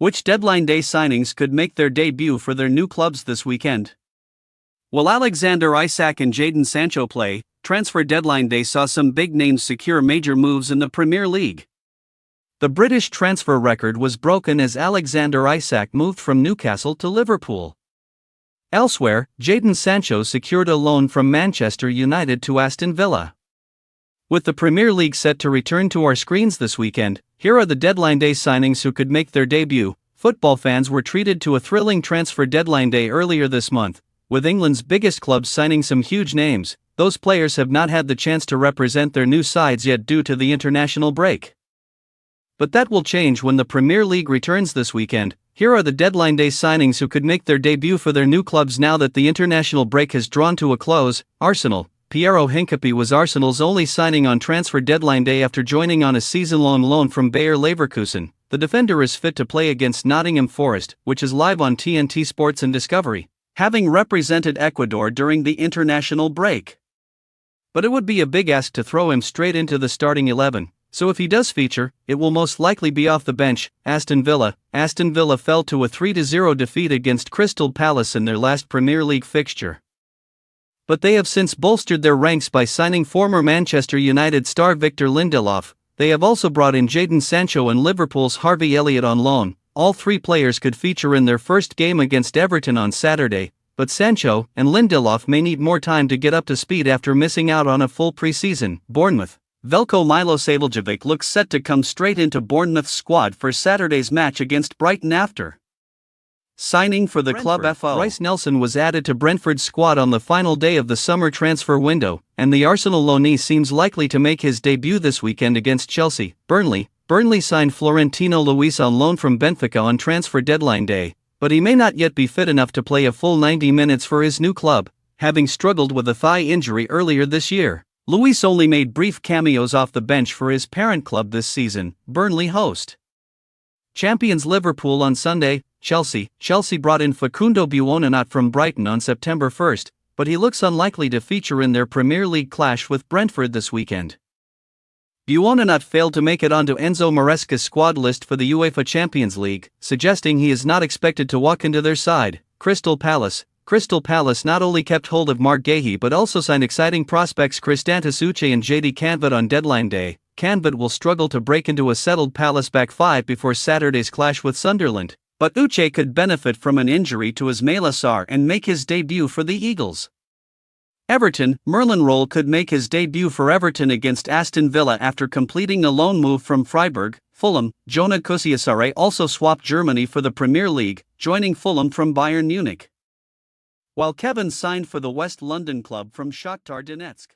Which deadline day signings could make their debut for their new clubs this weekend? Will Alexander Isak and Jadon Sancho play? Transfer deadline day saw some big names secure major moves in the Premier League. The British transfer record was broken as Alexander Isak moved from Newcastle to Liverpool. Elsewhere, Jadon Sancho secured a loan from Manchester United to Aston Villa. With the Premier League set to return to our screens this weekend, here are the deadline day signings who could make their debut. Football fans were treated to a thrilling transfer deadline day earlier this month, with England's biggest clubs signing some huge names. Those players have not had the chance to represent their new sides yet due to the international break. But that will change when the Premier League returns this weekend. Here are the deadline day signings who could make their debut for their new clubs now that the international break has drawn to a close. Arsenal. Piero Hincapié was Arsenal's only signing on transfer deadline day after joining on a season-long loan from Bayer Leverkusen. The defender is fit to play against Nottingham Forest, which is live on TNT Sports and Discovery, having represented Ecuador during the international break. But it would be a big ask to throw him straight into the starting 11. So if he does feature, it will most likely be off the bench. Aston Villa fell to a 3-0 defeat against Crystal Palace in their last Premier League fixture. But they have since bolstered their ranks by signing former Manchester United star Victor Lindelof. They have also brought in Jadon Sancho and Liverpool's Harvey Elliott on loan. All three players could feature in their first game against Everton on Saturday, but Sancho and Lindelof may need more time to get up to speed after missing out on a full pre-season. Bournemouth. Veljko Milošević looks set to come straight into Bournemouth's squad for Saturday's match against Brighton after signing for the club. Reiss Nelson was added to Brentford's squad on the final day of the summer transfer window, and the Arsenal loanee seems likely to make his debut this weekend against Chelsea. Burnley signed Florentino Luis on loan from Benfica on transfer deadline day, but he may not yet be fit enough to play a full 90 minutes for his new club, having struggled with a thigh injury earlier this year. Luis only made brief cameos off the bench for his parent club this season, Burnley host champions Liverpool on Sunday. Chelsea brought in Facundo Buonanotte from Brighton on September 1st, but he looks unlikely to feature in their Premier League clash with Brentford this weekend. Buonanotte failed to make it onto Enzo Maresca's squad list for the UEFA Champions League, suggesting he is not expected to walk into their side. Crystal Palace not only kept hold of Marc Guéhi but also signed exciting prospects Christantas Uche and JD Canvat on deadline day. Canvat will struggle to break into a settled Palace back five before Saturday's clash with Sunderland, but Uche could benefit from an injury to Ismaila Sarr and make his debut for the Eagles. Everton. Merlin Roll could make his debut for Everton against Aston Villa after completing a loan move from Freiburg. Fulham. Jonah Kusiasare also swapped Germany for the Premier League, joining Fulham from Bayern Munich, while Kevin signed for the West London club from Shakhtar Donetsk.